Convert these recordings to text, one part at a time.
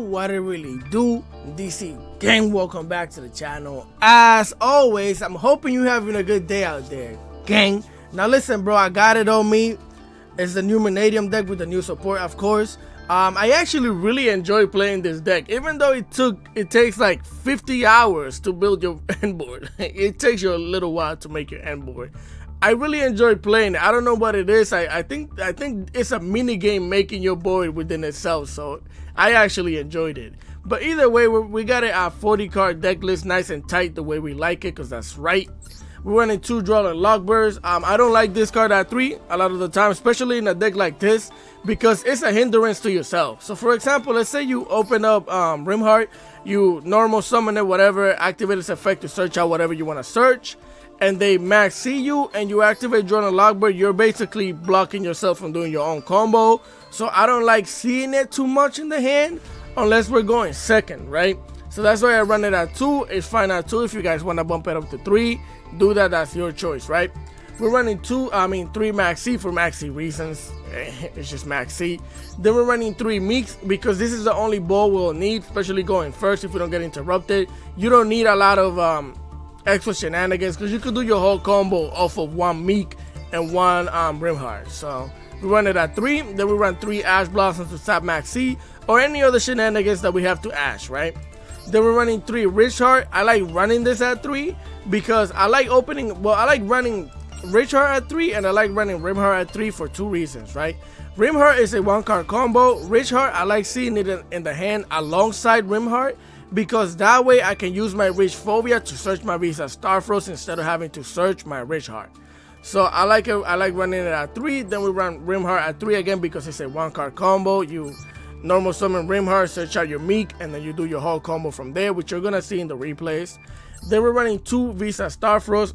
what it really do, DC gang. Welcome back to the channel. As always, I'm hoping you having a good day out there, gang. Now listen, bro, I got it on me. It's the new MANNADIUM deck with the new support, of course. I actually really enjoy playing this deck, even though it takes like 50 hours to build your end board. It takes you a little while to make your end board. I really enjoy playing it. I don't know what it is. I think it's a mini game making your board within itself, so I actually enjoyed it. But either way, we got it at 40 card deck list, nice and tight the way we like it, because that's right. We're running 2 Duel and Lockbirds. I don't like this card at 3 a lot of the time, especially in a deck like this, because it's a hindrance to yourself. So for example, let's say you open up Rimheart, you normal summon it, whatever, activate its effect to search out whatever you want to search, and they max see you, and you activate Duel and Lockbird, you're basically blocking yourself from doing your own combo. So I don't like seeing it too much in the hand unless we're going second, right? So that's why I run it at 2. It's fine at 2. If you guys want to bump it up to 3, do that. That's your choice, right? We're running 3 Maxi for Maxi reasons. It's just Maxi. Then we're running 3 Meeks because this is the only ball we'll need, especially going first if we don't get interrupted. You don't need a lot of extra shenanigans because you could do your whole combo off of 1 Meek and 1 Rimheart. So we run it at 3. Then we run 3 Ash Blossoms to stop Maxi or any other shenanigans that we have to Ash, right? Then we're running 3 Rich Heart. I like running this at 3 because I like running Rich Heart at 3 and I like running Rimheart at 3 for 2 reasons, right? Rimheart is a 1-card combo. Rich Heart, I like seeing it in the hand alongside Rimheart because that way I can use my Rich Phobia to search my Visa Starfrost instead of having to search my Rich Heart. So I like it. I like running it at 3. Then we run Rimheart at 3 again because it's a 1-card combo. You normal summon Rimheart, search out your Meek, and then you do your whole combo from there, which you're gonna see in the replays. Then we're running 2 Visa Starfrost.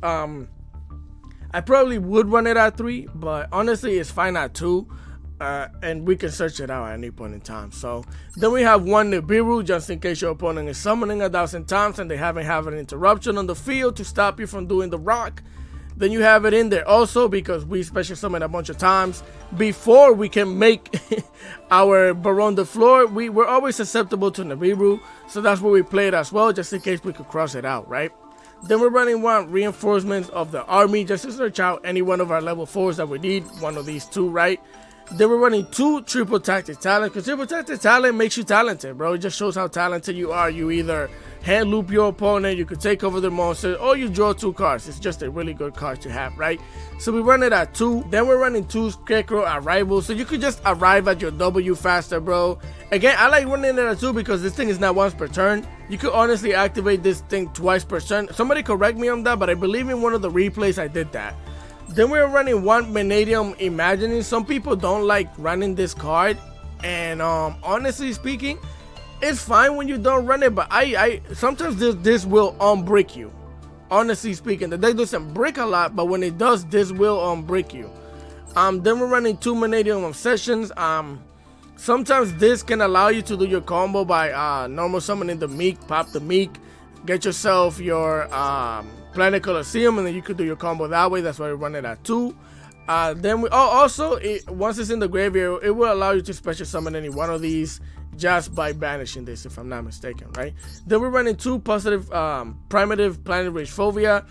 I probably would run it at 3, but honestly it's fine at 2, and we can search it out at any point in time. So then we have 1 Nibiru, just in case your opponent is summoning 1,000 times and they haven't had an interruption on the field to stop you from doing the rock. Then you have it in there also because we special summon a bunch of times before we can make our Baron the Floor. We're always susceptible to Nibiru, so that's where we play it as well, just in case we could cross it out, right? Then we're running 1 Reinforcements of the Army just to search out any one of our level 4s that we need, one of these 2, right? Then we're running 2 Triple Tactic Talent because Triple Tactic Talent makes you talented, bro. It just shows how talented you are. You either hand loop your opponent, you could take over the monster, or you draw 2 cards. It's just a really good card to have, right? So we run it at 2. Then we're running 2 Scarecrow Arrival, so you could just arrive at your W faster, bro. Again, I like running it at 2 because this thing is not once per turn. You could honestly activate this thing twice per turn. Somebody correct me on that, but I believe in one of the replays I did that. Then we're running 1 MANNADIUM Imagining. Some people don't like running this card, and honestly speaking, it's fine when you don't run it, but I sometimes this will unbrick you. Honestly speaking, the deck doesn't brick a lot, but when it does, this will unbrick you. Then we're running 2 MANNADIUM Obsessions. Sometimes this can allow you to do your combo by normal summoning the Meek, pop the Meek, get yourself your Planet Colosseum, and then you could do your combo that way. That's why we run it at 2. Then we also once it's in the graveyard, it will allow you to special summon any one of these just by banishing this, if I'm not mistaken, right? Then we're running 2 positive primitive Planet Rage Phobia,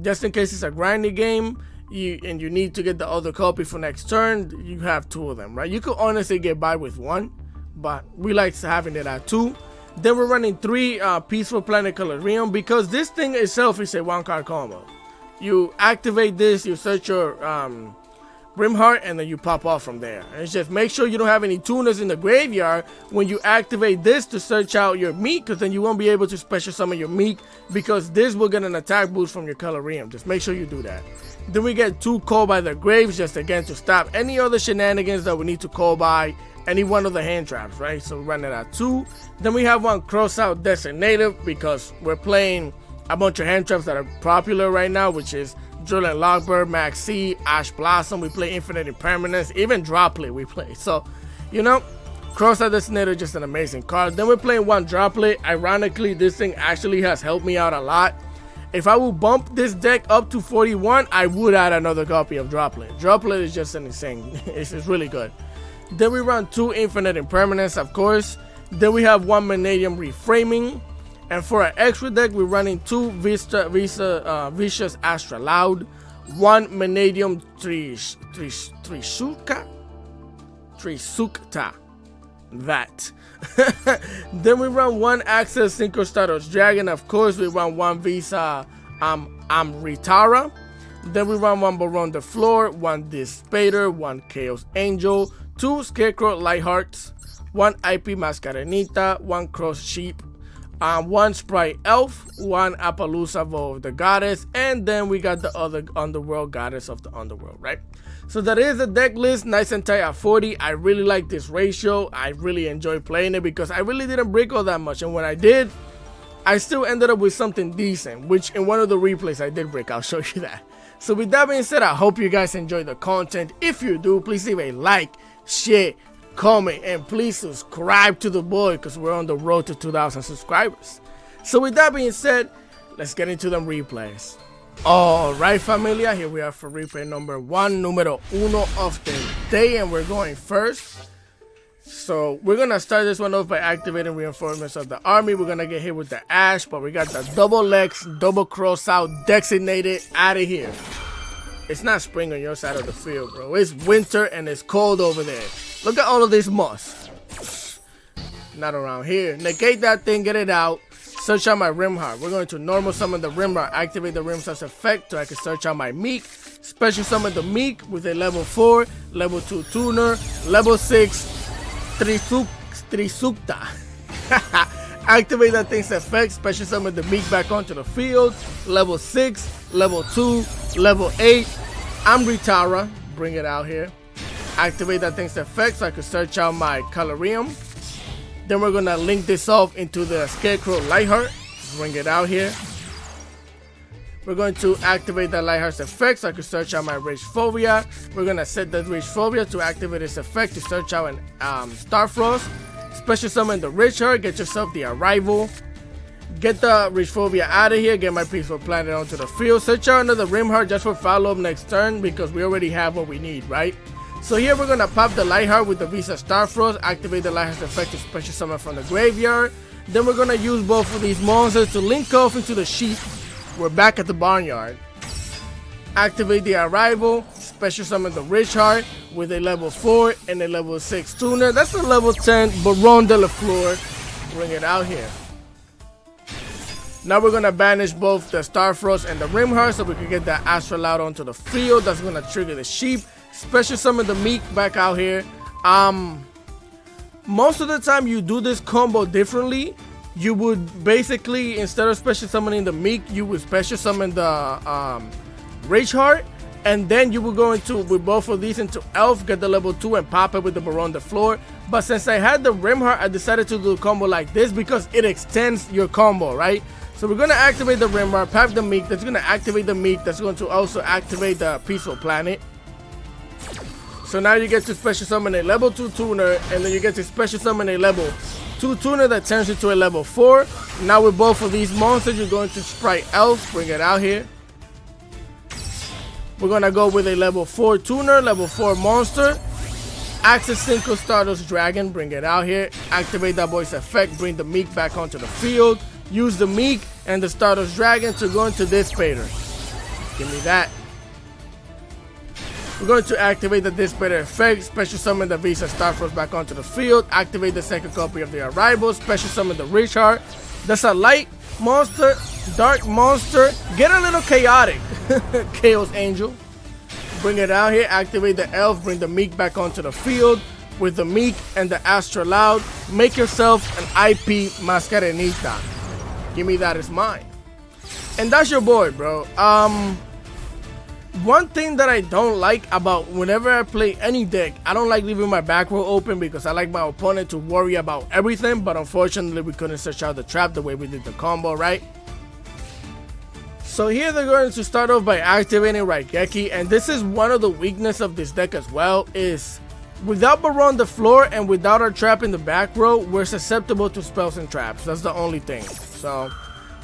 just in case it's a grindy game and you need to get the other copy for next turn. You have 2 of them, right? You could honestly get by with 1, but we like having it at 2. Then we're running 3 Peaceful Planet Colorium because this thing itself is a 1-card combo. You activate this, you search your Rimheart, and then you pop off from there. And it's just make sure you don't have any tuners in the graveyard when you activate this to search out your Meek, because then you won't be able to special summon your Meek because this will get an attack boost from your Colorium. Just make sure you do that. Then we get 2 Call by the Graves, just again to stop any other shenanigans that we need to call by any one of the hand traps, right? So we run it at 2. Then we have 1 Cross Out Designative because we're playing a bunch of hand traps that are popular right now, which is Duel and Lockbird, Maxi, Ash Blossom. We play Infinite Impermanence, even Droplet we play. So, you know, Cross Out Designator, just an amazing card. Then we're playing 1 Droplet. Ironically, this thing actually has helped me out a lot. If I would bump this deck up to 41, I would add another copy of Droplet. Droplet is just an insane. It's really good. Then we run 2 Infinite Impermanence, of course. Then we have one Mannadium reframing. And for our extra deck, we're running two Vicious Astra Loud, one Mannnadium Trisukta. That. Then we run one Access Synchro Stardust Dragon. Of course, we run one Visa Amritara. Then we run one Baron the Floor, one Dispater, one Chaos Angel, two Scarecrow Lighthearts, one IP Mascarenita, one Cross Sheep, one Sprite Elf, one Appaloosa Vow of the Goddess, and then we got the other Underworld Goddess of the Underworld, right? So that is the deck list, nice and tight at 40. I really like this ratio. I really enjoy playing it because I really didn't break all that much, and when I did, I still ended up with something decent, which in one of the replays I did break. I'll show you that. So with that being said, I hope you guys enjoy the content. If you do, please leave a like, share, comment, and please subscribe to the boy because we're on the road to 2,000 subscribers. So with that being said, let's get into them replays. Alright familia, here we are for replay number 1, numero uno of the day, and we're going first. So we're gonna start this one off by activating reinforcements of the army. We're gonna get hit with the Ash, but we got the double Lex, double cross out, designated out of here. It's not spring on your side of the field, bro. It's winter and it's cold over there. Look at all of this moss. Not around here. Negate that thing, get it out. Search out my Rimheart. We're going to normal summon the Rimheart. Activate the Rimheart's effect so I can search out my Meek. Special summon the Meek with a level 4, level 2 tuner, level 6 Trisukta. Activate that thing's effect. Special summon the Meek back onto the field. Level 6, level 2, level 8. Amritara. Bring it out here. Activate that thing's effect so I can search out my Colorium. Then we're gonna link this off into the Scarecrow Lightheart. Bring it out here. We're going to activate that Lightheart's effect so I can search out my Rage Phobia. We're gonna set that Rage Phobia to activate its effect to search out an Starfrost. Special summon the Richard. Get yourself the Arrival. Get the Rage Phobia out of here. Get my Peaceful Planet onto the field. Search out another Rimheart just for follow up next turn because we already have what we need, right? So here we're gonna pop the Lightheart with the Visa Starfrost, activate the Lightheart's effect to special summon from the graveyard. Then we're gonna use both of these monsters to link off into the sheep. We're back at the barnyard. Activate the Arrival, special summon the Richard with a level 4 and a level 6 tuner. That's a level 10 Baron de la Fleur. Bring it out here. Now we're gonna banish both the Starfrost and the Rimheart so we can get that Astra Loud onto the field. That's gonna trigger the sheep. Special summon the Meek back out here. Most of the time you do this combo differently. You would basically, instead of special summoning the Meek, you would special summon the Rage Heart, and then you would go into with both of these into Elf, get the level 2 and pop it with the Baron the Floor. But since I had the Rimheart, I decided to do a combo like this because it extends your combo, right? So we're gonna activate the Rimheart, pop the Meek. That's gonna activate the Meek. That's going to also activate the Peaceful Planet. So now you get to special summon a level 2 tuner, and then you get to special summon a level 2 tuner that turns into a level 4. Now with both of these monsters, you're going to Sprite Elf, bring it out here. We're gonna go with a level 4 tuner, level 4 monster. Access Synchro Stardust Dragon, bring it out here. Activate that boy's effect, bring the Meek back onto the field. Use the Meek and the Stardust Dragon to go into Dispater. Give me that. We're going to activate the Dispater effect, special summon the Visa Starfrost back onto the field, activate the second copy of the Arrival, special summon the Richard. That's a light monster, dark monster, get a little chaotic. Chaos Angel. Bring it out here, activate the Elf, bring the Meek back onto the field with the Meek and the Astra Loud. Make yourself an IP Mascarenita. Give me that as mine. And that's your boy, bro. One thing that I don't like about whenever I play any deck, I don't like leaving my back row open because I like my opponent to worry about everything, but unfortunately we couldn't search out the trap the way we did the combo, right? So here they're going to start off by activating Raigeki, and this is one of the weaknesses of this deck as well, is without Baron the Floor and without our trap in the back row, we're susceptible to spells and traps. That's the only thing. So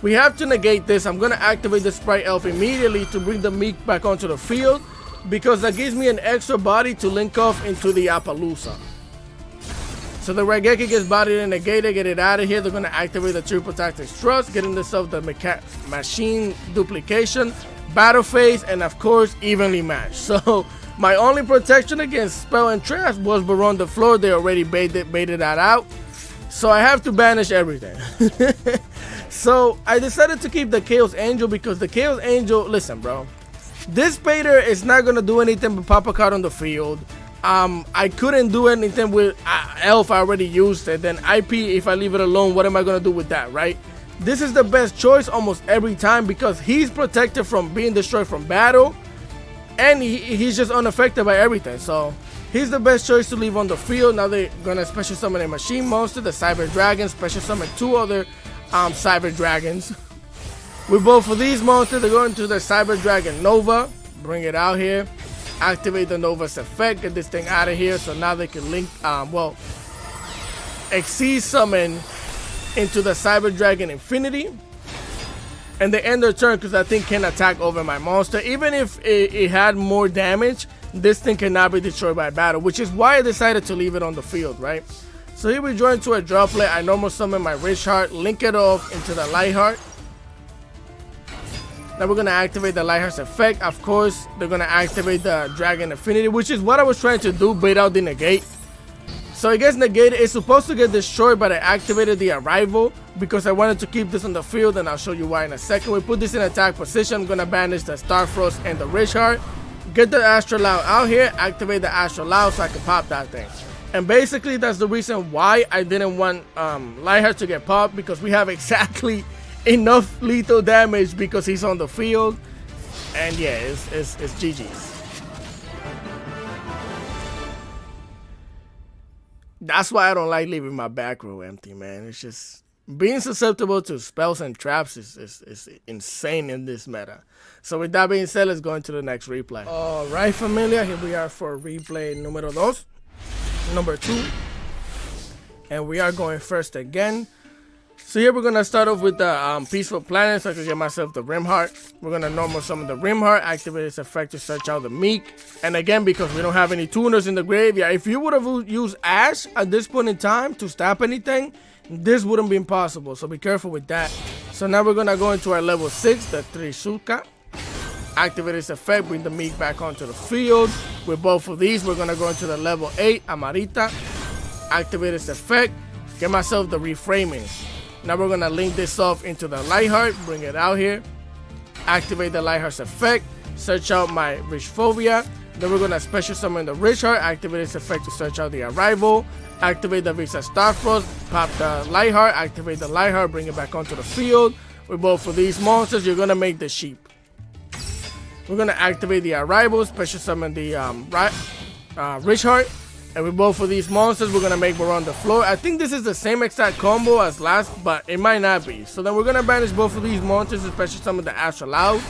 we have to negate this. I'm going to activate the Sprite Elf immediately to bring the Meek back onto the field because that gives me an extra body to link off into the Appaloosa. So the Raigeki gets bodied and negated, get it out of here. They're going to activate the triple tactics thrust, getting themselves the machine duplication, battle phase, and of course evenly matched. So my only protection against spell and traps was Baron the Floor. They already baited that out. So I have to banish everything. So I decided to keep the Chaos Angel because the Chaos Angel, listen bro, this Spader is not going to do anything but pop a card on the field. I couldn't do anything with Elf. I already used it. Then IP, if I leave it alone, what am I going to do with that, right? This is the best choice almost every time because he's protected from being destroyed from battle. And he's just unaffected by everything. So he's the best choice to leave on the field. Now they're going to special summon a machine monster, the Cyber Dragon, special summon 2 other Cyber Dragons. With both of these monsters, they're going to the Cyber Dragon Nova. Bring it out here. Activate the Nova's effect, get this thing out of here, so now they can link, Exceed Summon into the Cyber Dragon Infinity, and they end their turn because that thing can attack over my monster. Even if it had more damage, this thing cannot be destroyed by battle, which is why I decided to leave it on the field, right? So here we join to a draw play. I normal summon my Rich Heart, link it off into the Light Heart. Now we're going to activate the Lightheart's effect. Of course, they're going to activate the Dragon Infinity, which is what I was trying to do, bait out the negate. So it gets negated. It's supposed to get destroyed, but I activated the Arrival because I wanted to keep this on the field, and I'll show you why in a second. We put this in attack position. I'm going to banish the Starfrost and the Rich Heart. Get the Astrolabe out here. Activate the Astrolabe so I can pop that thing. And basically, that's the reason why I didn't want Lightheart to get popped, because we have exactly enough lethal damage because he's on the field. And yeah, it's GG's. That's why I don't like leaving my back row empty, man. It's just being susceptible to spells and traps is insane in this meta. So with that being said, let's go into the next replay. All right, familia, here we are for replay number 2. And we are going first again. So here we're going to start off with the Peaceful Planet, so I can get myself the Rim Heart. We're going to normal summon the Rim Heart, activate its effect to search out the Meek. And again, because we don't have any tuners in the graveyard, if you would have used Ash at this point in time to stop anything, this wouldn't be impossible. So be careful with that. So now we're going to go into our level 6, the Trizuka. Activate its effect, bring the Meek back onto the field. With both of these, we're going to go into the level 8, Amarita. Activate its effect, get myself the Reframing. Now we're going to link this off into the Lightheart, bring it out here, activate the Lightheart's effect, search out my Rich Phobia. Then we're going to special summon the Rich Heart, activate its effect to search out the Arrival, activate the Visa Starfrost, pop the Lightheart, activate the Lightheart, bring it back onto the field. With both of these monsters, you're going to make the Sheep. We're going to activate the Arrival, special summon the Rich Heart. And with both of these monsters, we're going to make Baron the Floor. I think this is the same exact combo as last, but it might not be. So then we're going to banish both of these monsters, especially some of the Astrolabe.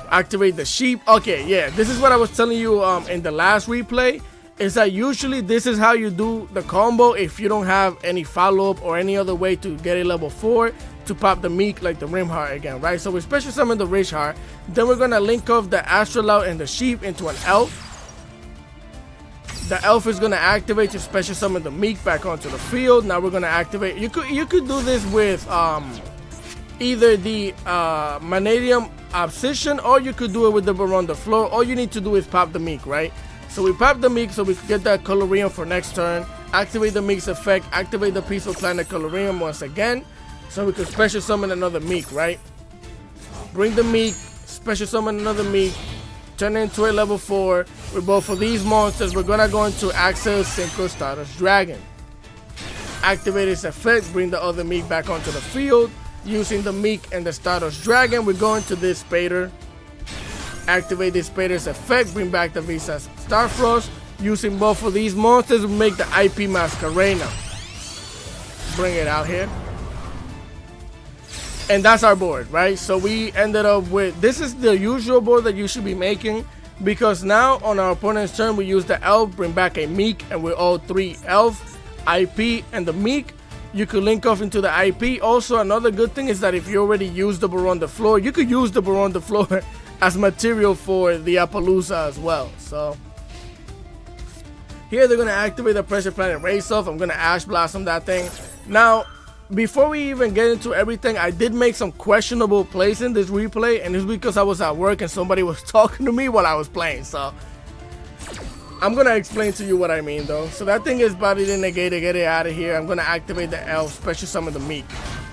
Activate the Sheep. Okay, yeah, this is what I was telling you in the last replay. Is that usually this is how you do the combo if you don't have any follow-up or any other way to get a level 4 to pop the Meek like the Rim Heart again, right? So we special summon the Rich Heart. Then we're going to link off the Astrolabe and the Sheep into an Elf. The Elf is going to activate to special summon the Meek back onto the field. Now we're going to activate. You could do this with either the Mannnadium Obsession, or you could do it with the Baron the Floor. All you need to do is pop the Meek, right? So we pop the Meek so we can get that Colorium for next turn. Activate the Meek's effect. Activate the Peaceful Planet Colorium once again, so we can special summon another Meek, right? Bring the Meek, special summon another Meek, turn it into a level 4. With both of these monsters, we're gonna go into Axel Synchro Stardust Dragon. Activate its effect, bring the other Meek back onto the field. Using the Meek and the Stardust Dragon, we're going to this Spader. Activate this Spader's effect, bring back the Visa Starfrost. Using both of these monsters, we make the IP Masquerena. Bring it out here. And that's our board, right? So we ended up with, this is the usual board that you should be making, because now on our opponent's turn, we use the Elf, bring back a Meek, and with all 3 Elf, IP, and the Meek, you could link off into the IP. Also, another good thing is that if you already use the Baron the Floor, you could use the Baron the Floor as material for the Appaloosa as well. So Here they're gonna activate the Pressure Planet Race Off. I'm gonna Ash Blossom that thing. Now, before we even get into everything, I did make some questionable plays in this replay, and it's because I was at work and somebody was talking to me while I was playing. So I'm gonna explain to you what I mean though. So that thing is body to negate to get it out of here. I'm gonna activate the Elf, special summon the Meek.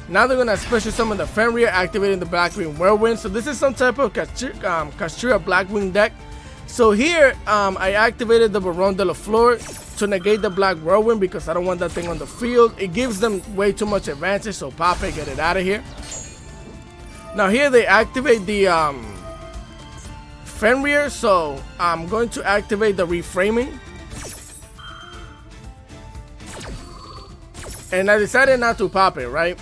Now they're gonna special summon the Fenrir, activating the Black Green Whirlwind. So this is some type of Kashtira Blackwing deck. So here, I activated the Baron de la Flor to negate the Black Whirlwind because I don't want that thing on the field. It gives them way too much advantage, so pop it, get it out of here. Now here they activate the Fenrir, so I'm going to activate the Reframing. And I decided not to pop it, right?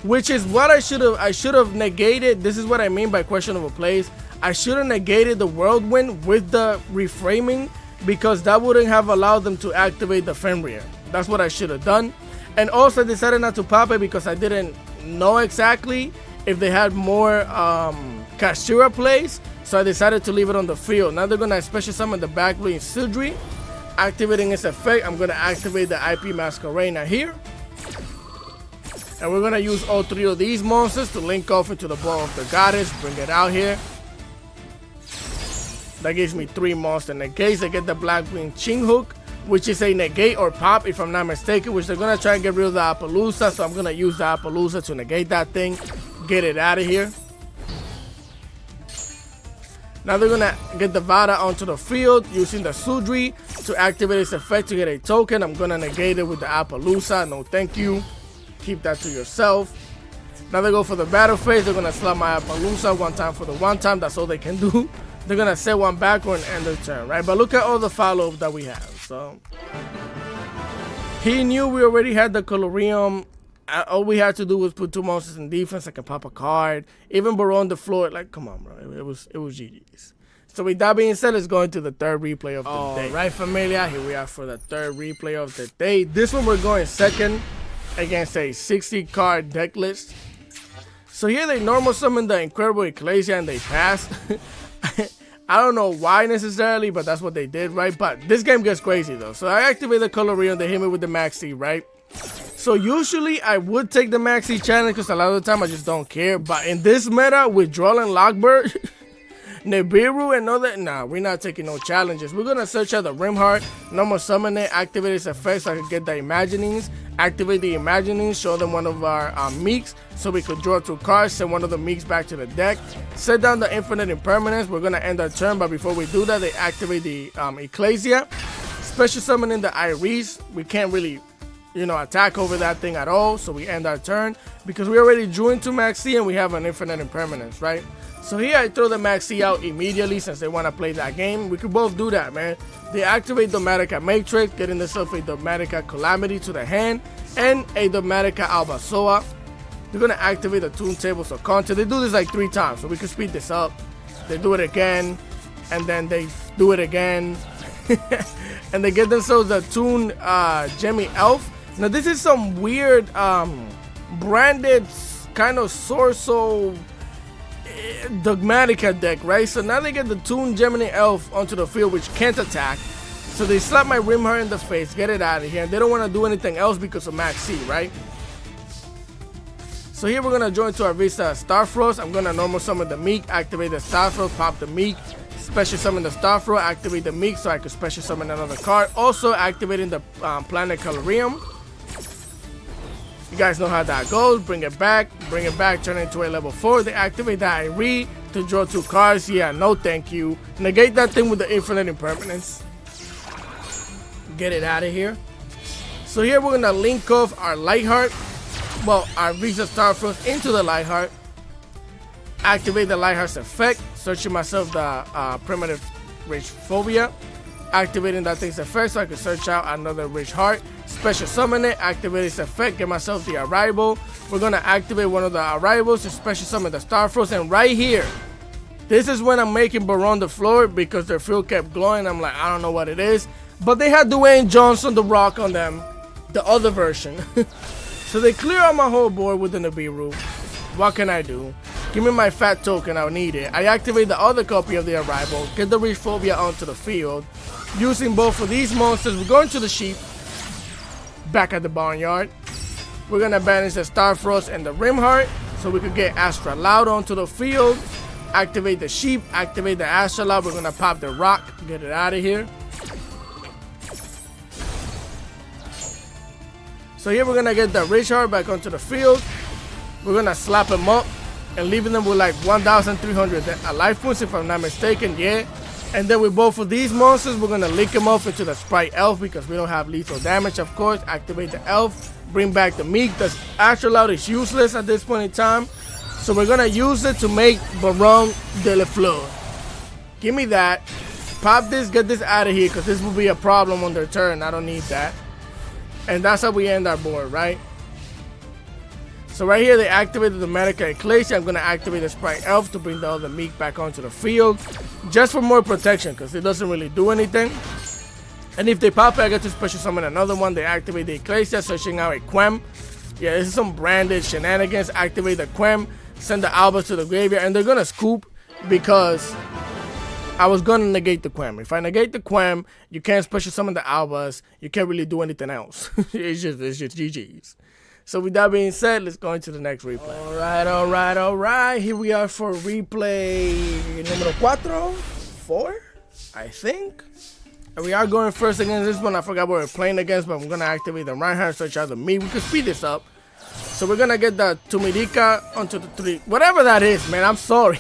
Which is what I should have negated. This is what I mean by questionable plays. I should have negated the Whirlwind with the Reframing because that wouldn't have allowed them to activate the Fenrir. That's what I should have done. And also I decided not to pop it because I didn't know exactly if they had more Kashtira plays. So I decided to leave it on the field. Now they're going to special summon the Black Green Sildri. Activating its effect, I'm going to activate the IP Masquerade here. And we're going to use all three of these monsters to link off into the Ball of the Goddess. Bring it out here. That gives me 3 monster negates. I get the Black Green Ching Hook, which is a negate or pop if I'm not mistaken, which they're going to try and get rid of the Appaloosa. So I'm going to use the Appaloosa to negate that thing. Get it out of here. Now they're going to get the Vada onto the field using the Sudri to activate its effect to get a token. I'm going to negate it with the Appaloosa. No thank you. Keep that to yourself. Now they go for the battle phase. They're going to slap my Appaloosa one time for the one time. That's all they can do. They're going to set one backward and end their turn, right? But look at all the follow-up that we have. So he knew we already had the Colorium. All we had to do was put 2 monsters in defense. I can pop a card. Even Baron the Floor. Like, come on, bro. It was GG's. So with that being said, let's go into the third replay of the day. Right, familia? Here we are for the third replay of the day. This one we're going second against a 60-card deck list. So here they normal summon the Incredible Ecclesia and they pass. I don't know why necessarily, but that's what they did, right? But this game gets crazy though. So I activate the Colorium, they hit me with the Maxi, right? So usually I would take the Maxi challenge because a lot of the time I just don't care. But in this meta with Droll and Lockbird, Nibiru and all that, nah, we're not taking no challenges. We're gonna search out the Rimheart, normal summon it, activate its effects so I can get the Imaginings. Activate the Imaginings, show them one of our Meeks so we could draw 2 cards, send one of the Meeks back to the deck. Set down the Infinite Impermanence. We're gonna end our turn, but before we do that, they activate the Ecclesia. Special summoning the Iris. We can't really, attack over that thing at all, so we end our turn because we already drew into Maxi and we have an Infinite Impermanence, right? So here I throw the Maxi out immediately since they want to play that game. We could both do that, man. They activate Dogmatica Matrix, getting themselves a Dogmatica Calamity to the hand and a Dogmatica Albasoa. They're going to activate the Toon Tables of Content. They do this like 3 times, so we can speed this up. They do it again, and then they do it again. And they get themselves the Toon Gemmy Elf. Now this is some weird branded kind of Sorso Dogmatica deck, right? So now they get the Toon Gemini Elf onto the field, which can't attack. So they slap my Rimheart in the face, get it out of here. And they don't want to do anything else because of Max C, right? So here we're going to join to our Vista Starfrost. I'm going to normal summon the Meek, activate the Starfrost, pop the Meek, special summon the Starfrost, activate the Meek so I can special summon another card. Also activating the Planet Colorium. You guys know how that goes. Bring it back, turn it into a level 4. They activate that Irie to draw 2 cards. Yeah, no thank you. Negate that thing with the Infinite Impermanence. Get it out of here. So here we're gonna link off our Lightheart. Well, our Visa Starfrost into the Lightheart. Activate the Lightheart's effect. Searching myself the Primitive Rich Phobia. Activating that thing's effect so I can search out another Rich Heart. Special summon it, activate its effect, get myself the Arrival. We're gonna activate one of the Arrivals to special summon the Starfrost. And right here, this is when I'm making Baron the floor because their field kept glowing. I'm like, I don't know what it is. But they had Dwayne Johnson, The Rock on them, the other version. So they clear out my whole board with the Nibiru. What can I do? Give me my fat token, I'll need it. I activate the other copy of the Arrival, get the Rich Phobia onto the field. Using both of these monsters, we're going to the sheep. Back at the barnyard. We're gonna banish the Starfrost and the Rimheart so we could get Astra Loud onto the field. Activate the sheep, activate the Astra Loud. We're gonna pop the rock, get it out of here. So here we're gonna get the Richard back onto the field. We're gonna slap him up and leaving them with like 1,300 life points if I'm not mistaken, yeah. And then with both of these monsters, we're gonna link them off into the Sprite Elf because we don't have lethal damage, of course. Activate the Elf, bring back the Meek. The Astral Loud is useless at this point in time. So we're gonna use it to make Baron de la Fleur. Give me that. Pop this, get this out of here because this will be a problem on their turn. I don't need that. And that's how we end our board, right? So right here, they activated the Dogmatica Ecclesia. I'm going to activate the Sprite Elf to bring the other Meek back onto the field. Just for more protection, because it doesn't really do anything. And if they pop it, I get to special summon another one. They activate the Ecclesia, searching out a Quem. Yeah, this is some branded shenanigans. Activate the Quem, send the Albus to the graveyard. And they're going to scoop because I was going to negate the Quem. If I negate the Quem, you can't special summon the Albus. You can't really do anything else. it's just GG's. So with that being said, let's go into the next replay. All right. Here we are for replay numero 4, I think. And we are going first against this one. I forgot what we're playing against, but I'm going to activate the Reinhardt, search out the Meek. We can speed this up. So we're going to get the Tumirica onto the 3. Whatever that is, man. I'm sorry.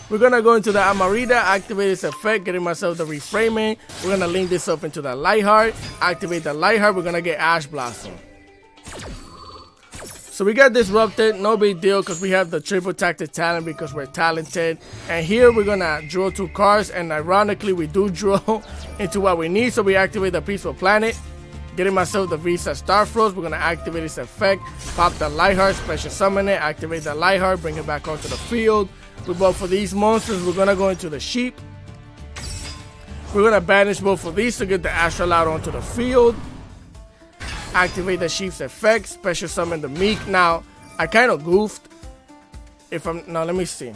We're going to go into the Amarita, activate this effect, getting myself the reframing. We're going to link this up into the Lightheart. Activate the Lightheart. We're going to get Ash Blossom. So we got disrupted, no big deal because we have the triple tactic talent because we're talented. And here we're gonna draw 2 cards, and ironically we do draw into what we need. So we activate the Peaceful Planet, getting myself the Visa Starfrost. We're gonna activate this effect, pop the Lightheart, special summon it, activate the Lightheart, bring it back onto the field. With both of these monsters, we're gonna go into the sheep. We're gonna banish both of these to get the Astral Loud onto the field. Activate the sheep's effect, special summon the Meek. Now, I kind of goofed. No, let me see.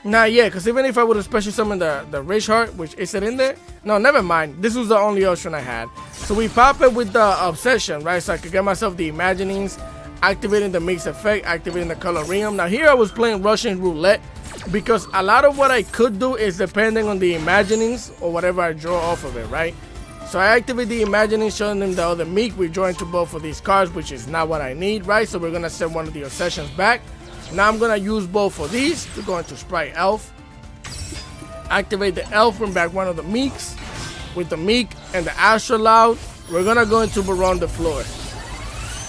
Nah, yeah, because even if I would have special summoned the Rich Heart, which is it in there? No, never mind. This was the only option I had. So we pop it with the Obsession, right? So I could get myself the Imaginings, activating the Mix effect, activating the Colorium. Now here I was playing Russian Roulette because a lot of what I could do is depending on the Imaginings or whatever I draw off of it, right? So I activate the Imagining, showing them the other Meek. We draw into both of these cards, which is not what I need, right? So we're going to send one of the Obsessions back. Now I'm going to use both of these to go into Sprite Elf. Activate the Elf, bring back one of the Meeks. With the Meek and the Astral Loud, we're going to go into Baron the Floor.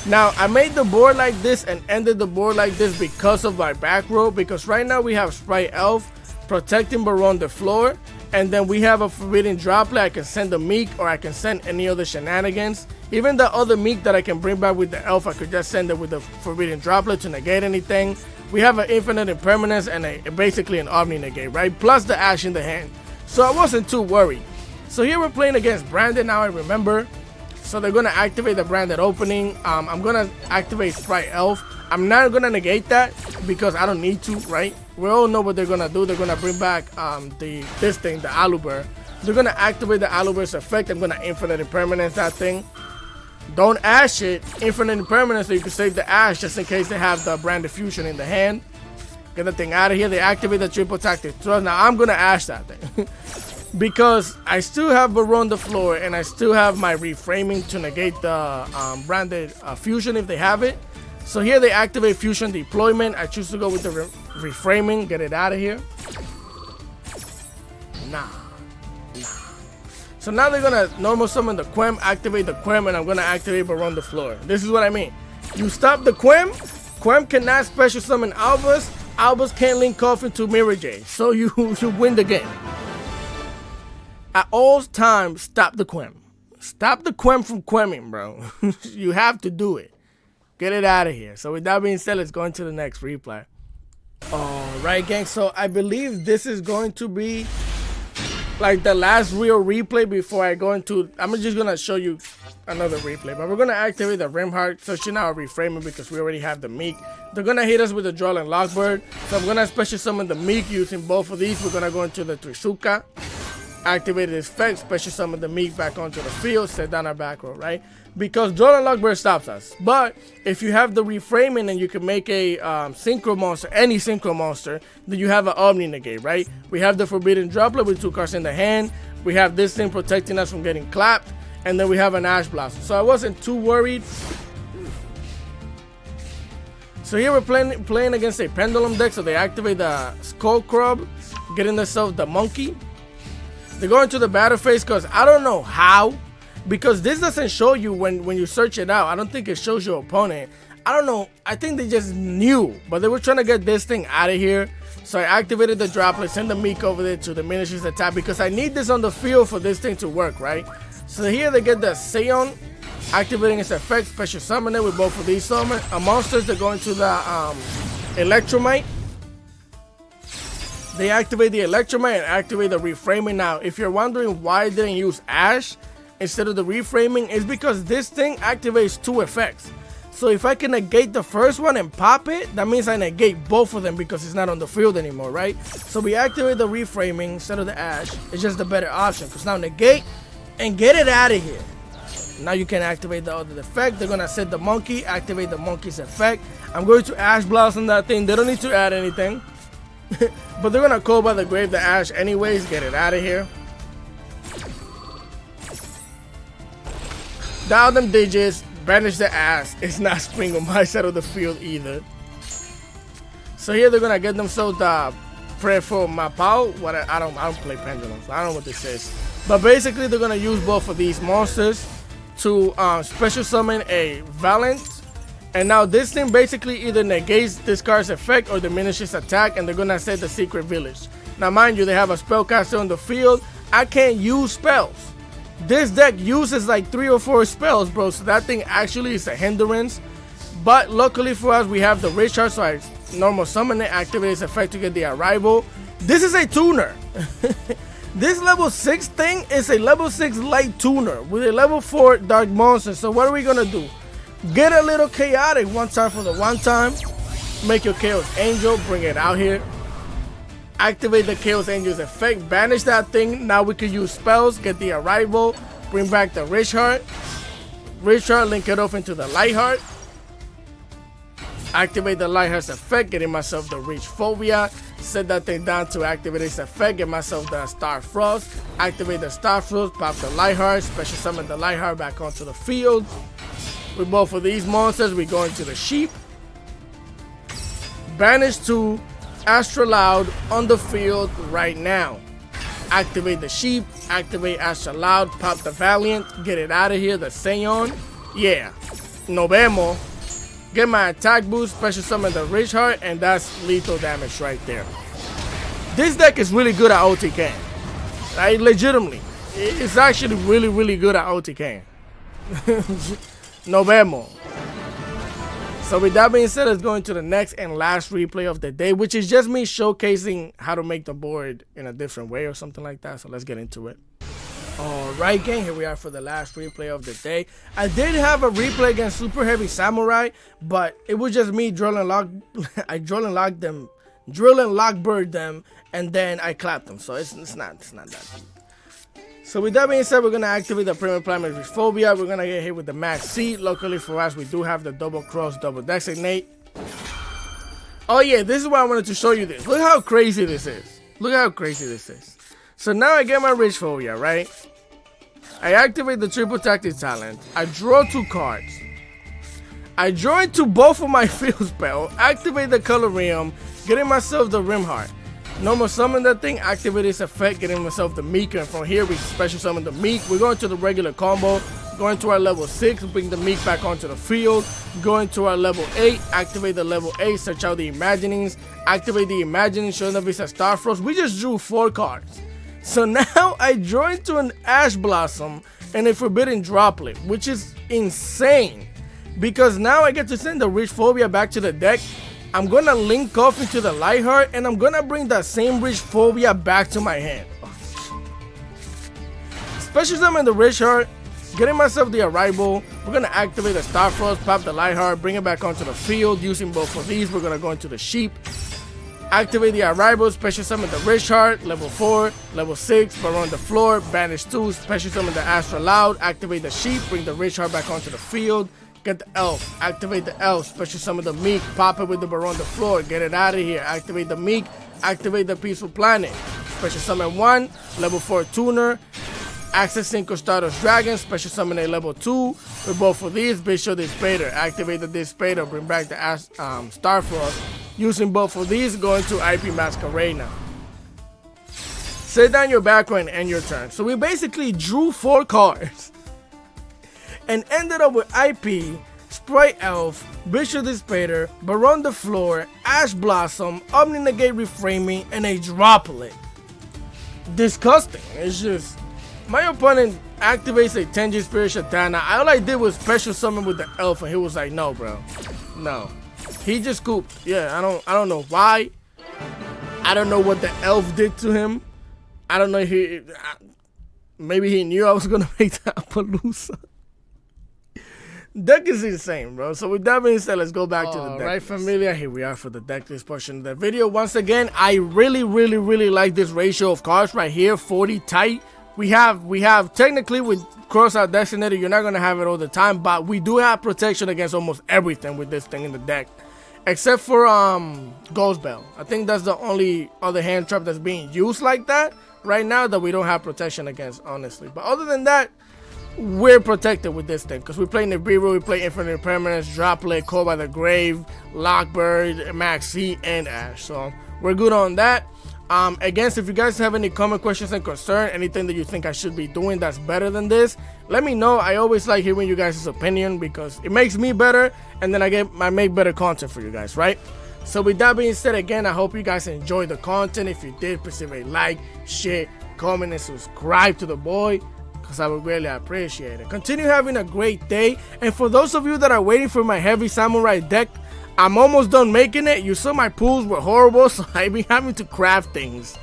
Now, I made the board like this and ended the board like this because of my back row. Because right now we have Sprite Elf protecting Baron the Floor. And then we have a Forbidden Droplet. I can send the Meek or I can send any other shenanigans. Even the other Meek that I can bring back with the Elf, I could just send it with the Forbidden Droplet to negate anything. We have an Infinite Impermanence and basically an Omni Negate, right? Plus the Ash in the hand. So I wasn't too worried. So here we're playing against Branded now, I remember. So they're going to activate the Branded opening. I'm going to activate Sprite Elf. I'm not going to negate that because I don't need to, right? We all know what they're going to do. They're going to bring back the Aluber. They're going to activate the Aluber's effect. I'm going to Infinite Impermanence that thing. Don't Ash it. Infinite Impermanence so you can save the Ash just in case they have the Branded Fusion in the hand. Get the thing out of here. They activate the Triple Tactic Thrust. Now I'm going to Ash that thing. Because I still have Baron the Floor and I still have my reframing to negate the Branded Fusion if they have it. So here they activate Fusion Deployment. I choose to go with the reframing. Get it out of here. Nah. So now they're going to normal summon the Quem, activate the Quem, and I'm going to activate Baron the Floor. This is what I mean. You stop the Quem. Quem cannot special summon Albus. Albus can't link off into Mirror J. So you win the game. At all times, stop the Quem. Stop the Quem from Quemming, bro. You have to do it. Get it out of here. So with that being said, let's go into the next replay. Alright, gang. So I believe this is going to be like the last real replay before I go into... I'm just going to show you another replay. But we're going to activate the Rimheart. Searching our reframing because we already have the Meek. They're going to hit us with the Droll and Lockbird. So I'm going to special summon the Meek using both of these. We're going to go into the Trisuka. activate this effect, special summon the Meek back onto the field, set down our back row, right? Because Duel and Lockbird stops us. But if you have the reframing and you can make a synchro monster, any synchro monster, then you have an Omni negate, right? We have the Forbidden Droplet with 2 cards in the hand. We have this thing protecting us from getting clapped. And then we have an Ash Blossom. So I wasn't too worried. So here we're playing against a Pendulum deck. So they activate the Skull Crab, getting themselves the Monkey. They go into the battle phase because I don't know how. Because this doesn't show you when you search it out. I don't think it shows your opponent. I don't know. I think they just knew. But they were trying to get this thing out of here. So I activated the Droplet, send the Meek over there to diminish his attack. Because I need this on the field for this thing to work, right? So here they get the Seon, activating its effect, special summon it with both of these monsters. They go into the Electromite. They activate the Electromite and activate the reframing. Now, if you're wondering why I didn't use Ash instead of the reframing, it's because this thing activates 2 effects. So if I can negate the first one and pop it, that means I negate both of them because it's not on the field anymore, right? So we activate the reframing instead of the Ash. It's just the better option because now negate and get it out of here. Now you can activate the other effect. They're gonna set the Monkey, activate the Monkey's effect. I'm going to Ash Blossom that thing. They don't need to add anything. But they're gonna call by the grave the Ash anyways. Get it out of here. Dial them digits, banish the Ash. It's not spring on my side of the field either. So here they're gonna get themselves the prayer for Mapao. What I don't play Pendulums. I don't know what this is. But basically they're gonna use both of these monsters to special summon a Valiant. And now this thing basically either negates this card's effect or diminishes attack, and they're gonna set the Secret Village. Now mind you, they have a spellcaster on the field. I can't use spells. This deck uses like 3 or 4 spells, bro, so that thing actually is a hindrance. But luckily for us, we have the Richard, so I normal summon it, activate its effect to get the Arrival. This is a tuner. This level 6 thing is a level 6 light tuner with a level 4 dark monster. So what are we gonna do? Get a little chaotic one time for the one time. Make your Chaos Angel, bring it out here. Activate the Chaos Angel's effect, banish that thing. Now we can use spells, get the Arrival, bring back the Richard. Richard, link it off into the Lightheart. Activate the Lightheart's effect, getting myself the Reach Phobia. Set that thing down to activate its effect, get myself the Star Frost. Activate the Star Frost, pop the Lightheart, special summon the Lightheart back onto the field. With both of these monsters, we go into the Sheep. Banish to Astra Loud on the field right now. Activate the Sheep, activate Astra Loud, pop the Valiant, get it out of here, the Seon. Yeah, no vemos. Get my attack boost, special summon the Richard, and that's lethal damage right there. This deck is really good at OTK. Like, legitimately. It's actually really, really good at OTK. No vemos. So with that being said, let's go into the next and last replay of the day, which is just me showcasing how to make the board in a different way or something like that. So let's get into it. Alright gang, here we are for the last replay of the day. I did have a replay against Super Heavy Samurai, but it was just me drill and lockbird them, and then I clapped them. So it's not that deep. So with that being said, we're gonna activate the Premium Primary Phobia. We're gonna get hit with the Max C. Luckily for us, we do have the Double Cross, Double Designate. Oh yeah, this is why I wanted to show you this. Look how crazy this is. Look how crazy this is. So now I get my Rich Phobia, right? I activate the Triple Tactic Talent. I draw 2 cards. I draw into both of my field spell. Activate the Colorium, getting myself the Rimheart. Normal summon that thing, activate its effect, getting myself the Meek, and from here we special summon the Meek. We're going to the regular combo, going to our level 6, bring the Meek back onto the field, going to our level 8, activate the level 8, search out the Imaginings, activate the Imagining, showing up it's a Star Frost. We just drew 4 cards. So now I draw into an Ash Blossom and a Forbidden Droplet, which is insane, because now I get to send the Rich Phobia back to the deck. I'm gonna link off into the Lightheart, and I'm gonna bring that same Rich Phobia back to my hand. Special summon the Richard, getting myself the Arrival. We're gonna activate the Star Frost, pop the Lightheart, bring it back onto the field. Using both of these, we're gonna go into the Sheep. Activate the Arrival, special summon the Rich Heart, level 4, level 6, but on the floor, banish 2, special summon the Astral Loud, activate the Sheep, bring the Rich Heart back onto the field, get the Elf, activate the Elf, special summon the Meek, pop it with the Baron on the floor, get it out of here, activate the Meek, activate the Peaceful Planet, special summon 1, level 4 Tuner, accessing Kashtira's Dragon, special summon a level 2, with both of these, Bishop Dispater, activate the Dispater, bring back the Starfrost, using both of these, going to IP Masquerade. Set down your background and your turn. So we basically drew 4 cards and ended up with IP, Sprite Elf, Bishop Dispater, Baron the Floor, Ash Blossom, Omni Negate Reframing, and a Droplet. Disgusting. It's just, my opponent activates a Tenji Spirit Shatana. All I did was special summon with the Elf, and he was like, no, bro, no. He just scooped. Yeah, I don't know why. I don't know what the Elf did to him. I don't know if maybe he knew I was gonna make that Appaloosa. Deck is insane, bro. So with that being said, let's go back to the deck. Right, familia, here we are for the deck list portion of the video. Once again, I really like this ratio of cards right here, 40 tight. We have technically with Crossout Destinator, you're not gonna have it all the time, but we do have protection against almost everything with this thing in the deck. Except for Ghost Bell. I think that's the only other hand trap that's being used like that right now that we don't have protection against, honestly. But other than that, we're protected with this thing because we play Nibiru, we play Infinite Permanence, Droplet, Call by the Grave, Lockbird, Maxi, and Ash. So we're good on that. Again, if you guys have any comment, questions, and concern, anything that you think I should be doing that's better than this, let me know. I always like hearing you guys' opinion because it makes me better, and then I make better content for you guys, right? So with that being said, again, I hope you guys enjoyed the content. If you did, please leave a like, share, comment, and subscribe to the boy because I would really appreciate it. Continue having a great day, and for those of you that are waiting for my Heavy Samurai deck, I'm almost done making it. You saw my pools were horrible, so I've been having to craft things.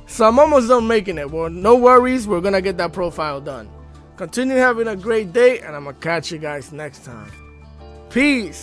So I'm almost done making it. Well, no worries. We're going to get that profile done. Continue having a great day, and I'm going to catch you guys next time. Peace.